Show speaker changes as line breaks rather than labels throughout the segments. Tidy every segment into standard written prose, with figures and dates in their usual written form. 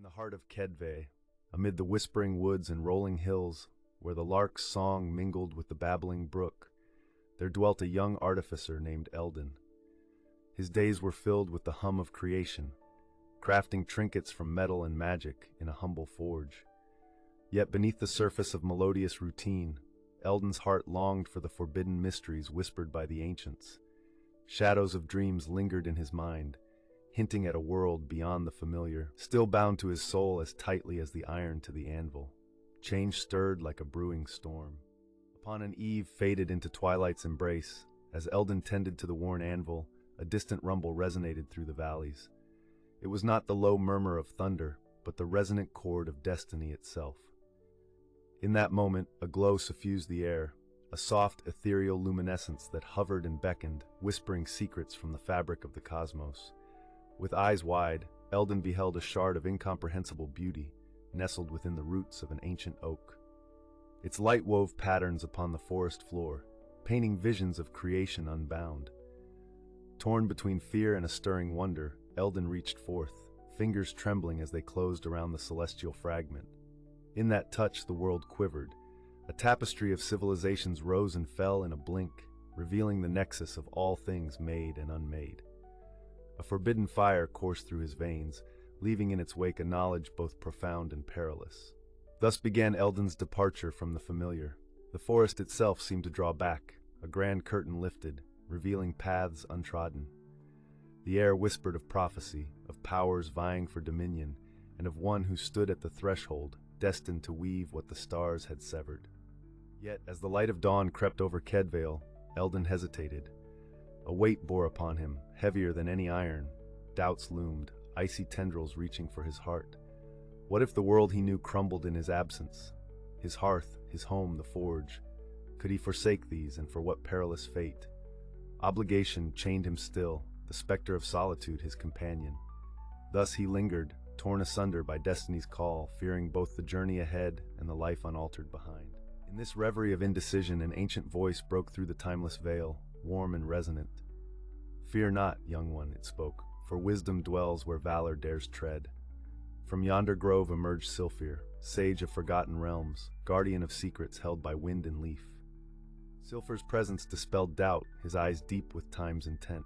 In the heart of Caedvale, amid the whispering woods and rolling hills, where the lark's song mingled with the babbling brook, there dwelt a young artificer named Elden. His days were filled with the hum of creation, crafting trinkets from metal and magic in a humble forge. Yet beneath the surface of melodious routine, Elden's heart longed for the forbidden mysteries whispered by the ancients. Shadows of dreams lingered in his mind, hinting at a world beyond the familiar, still bound to his soul as tightly as the iron to the anvil. Change stirred like a brewing storm. Upon an eve faded into twilight's embrace, as Elden tended to the worn anvil, a distant rumble resonated through the valleys. It was not the low murmur of thunder, but the resonant chord of destiny itself. In that moment, a glow suffused the air, a soft, ethereal luminescence that hovered and beckoned, whispering secrets from the fabric of the cosmos. With eyes wide, Elden beheld a shard of incomprehensible beauty, nestled within the roots of an ancient oak. Its light wove patterns upon the forest floor, painting visions of creation unbound. Torn between fear and a stirring wonder, Elden reached forth, fingers trembling as they closed around the celestial fragment. In that touch, the world quivered. A tapestry of civilizations rose and fell in a blink, revealing the nexus of all things made and unmade. A forbidden fire coursed through his veins, leaving in its wake a knowledge both profound and perilous. Thus began Elden's departure from the familiar. The forest itself seemed to draw back, a grand curtain lifted, revealing paths untrodden. The air whispered of prophecy, of powers vying for dominion, and of one who stood at the threshold, destined to weave what the stars had severed. Yet, as the light of dawn crept over Caedvale, Elden hesitated. A weight bore upon him, heavier than any iron. Doubts loomed, icy tendrils reaching for his heart. What if the world he knew crumbled in his absence? His hearth, his home, the forge. Could he forsake these, and for what perilous fate? Obligation chained him still, the specter of solitude his companion. Thus he lingered, torn asunder by destiny's call, fearing both the journey ahead and the life unaltered behind. In this reverie of indecision, an ancient voice broke through the timeless veil, warm and resonant. "Fear not, young one," it spoke, "for wisdom dwells where valor dares tread." From yonder grove emerged Sylfir, sage of forgotten realms, guardian of secrets held by wind and leaf. Sylfir's presence dispelled doubt, his eyes deep with time's intent.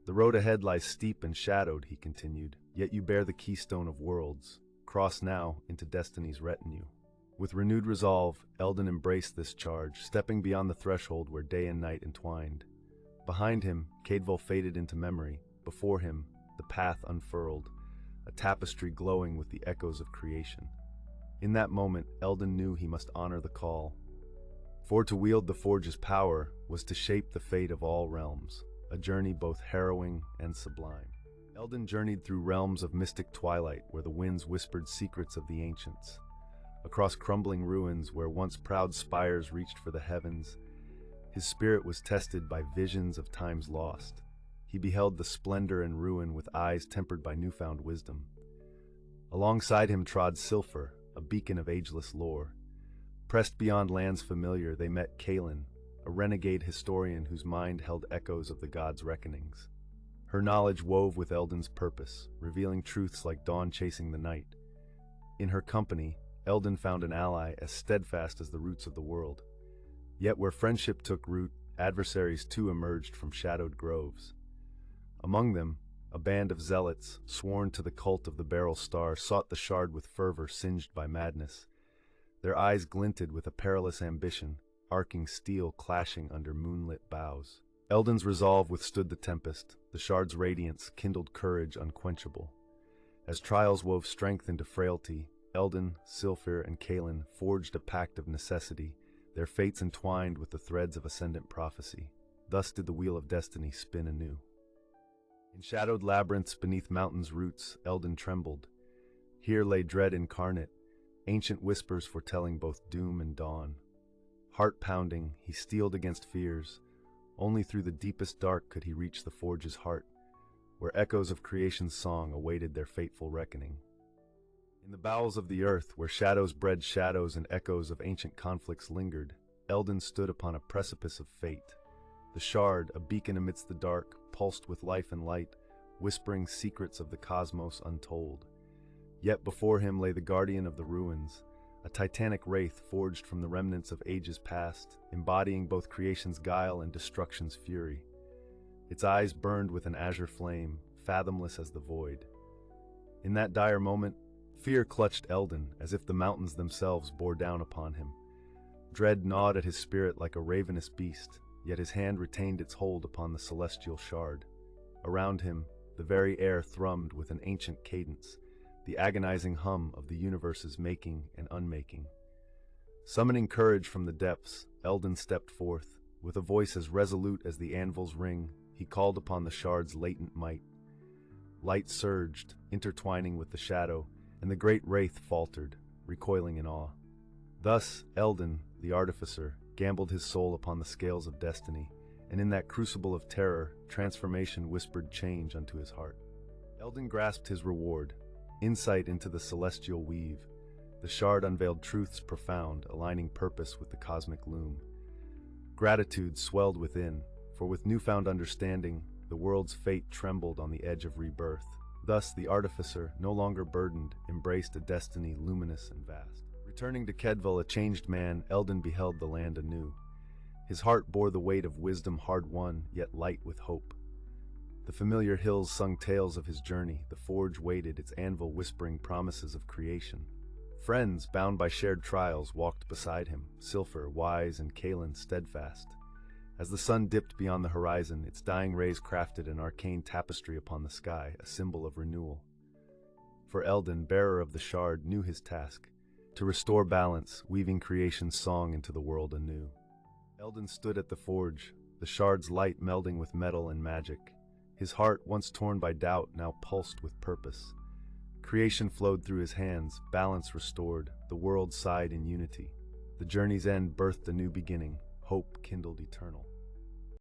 "The road ahead lies steep and shadowed," he continued, "yet you bear the keystone of worlds. Cross now into destiny's retinue." With renewed resolve, Elden embraced this charge, stepping beyond the threshold where day and night entwined. Behind him, Caedvale faded into memory. Before him, the path unfurled, a tapestry glowing with the echoes of creation. In that moment, Elden knew he must honor the call. For to wield the forge's power was to shape the fate of all realms, a journey both harrowing and sublime. Elden journeyed through realms of mystic twilight where the winds whispered secrets of the ancients. Across crumbling ruins where once proud spires reached for the heavens, his spirit was tested by visions of times lost. He beheld the splendor and ruin with eyes tempered by newfound wisdom. Alongside him trod Sylfir, a beacon of ageless lore. Pressed beyond lands familiar, they met Cailin, a renegade historian whose mind held echoes of the gods' reckonings. Her knowledge wove with Elden's purpose, revealing truths like dawn chasing the night. In her company, Elden found an ally as steadfast as the roots of the world. Yet where friendship took root, adversaries too emerged from shadowed groves. Among them, a band of zealots, sworn to the cult of the Beryl Star, sought the shard with fervor singed by madness. Their eyes glinted with a perilous ambition, arcing steel clashing under moonlit boughs. Elden's resolve withstood the tempest, the shard's radiance kindled courage unquenchable. As trials wove strength into frailty, Elden, Sylfir, and Cailin forged a pact of necessity, their fates entwined with the threads of ascendant prophecy. Thus did the wheel of destiny spin anew. In shadowed labyrinths beneath mountains' roots, Elden trembled. Here lay dread incarnate, ancient whispers foretelling both doom and dawn. Heart-pounding, he steeled against fears. Only through the deepest dark could he reach the forge's heart, where echoes of creation's song awaited their fateful reckoning. In the bowels of the earth, where shadows bred shadows and echoes of ancient conflicts lingered, Elden stood upon a precipice of fate. The shard, a beacon amidst the dark, pulsed with life and light, whispering secrets of the cosmos untold. Yet before him lay the guardian of the ruins, a titanic wraith forged from the remnants of ages past, embodying both creation's guile and destruction's fury. Its eyes burned with an azure flame, fathomless as the void. In that dire moment, fear clutched Elden, as if the mountains themselves bore down upon him. Dread gnawed at his spirit like a ravenous beast, yet his hand retained its hold upon the celestial shard. Around him, the very air thrummed with an ancient cadence, the agonizing hum of the universe's making and unmaking. Summoning courage from the depths, Elden stepped forth. With a voice as resolute as the anvil's ring, he called upon the shard's latent might. Light surged, intertwining with the shadow, and the great wraith faltered, recoiling in awe. Thus, Elden, the Artificer, gambled his soul upon the scales of destiny, and in that crucible of terror, transformation whispered change unto his heart. Elden grasped his reward, insight into the celestial weave. The shard unveiled truths profound, aligning purpose with the cosmic loom. Gratitude swelled within, for with newfound understanding, the world's fate trembled on the edge of rebirth. Thus, the Artificer, no longer burdened, embraced a destiny luminous and vast. Returning to Caedvale a changed man, Elden beheld the land anew. His heart bore the weight of wisdom hard-won, yet light with hope. The familiar hills sung tales of his journey, the forge waited, its anvil whispering promises of creation. Friends, bound by shared trials, walked beside him, Sylfir, wise, and Cailin, steadfast. As the sun dipped beyond the horizon, its dying rays crafted an arcane tapestry upon the sky, a symbol of renewal. For Elden, bearer of the shard, knew his task, to restore balance, weaving creation's song into the world anew. Elden stood at the forge, the shard's light melding with metal and magic. His heart, once torn by doubt, now pulsed with purpose. Creation flowed through his hands, balance restored, the world sighed in unity. The journey's end birthed a new beginning, hope kindled eternal.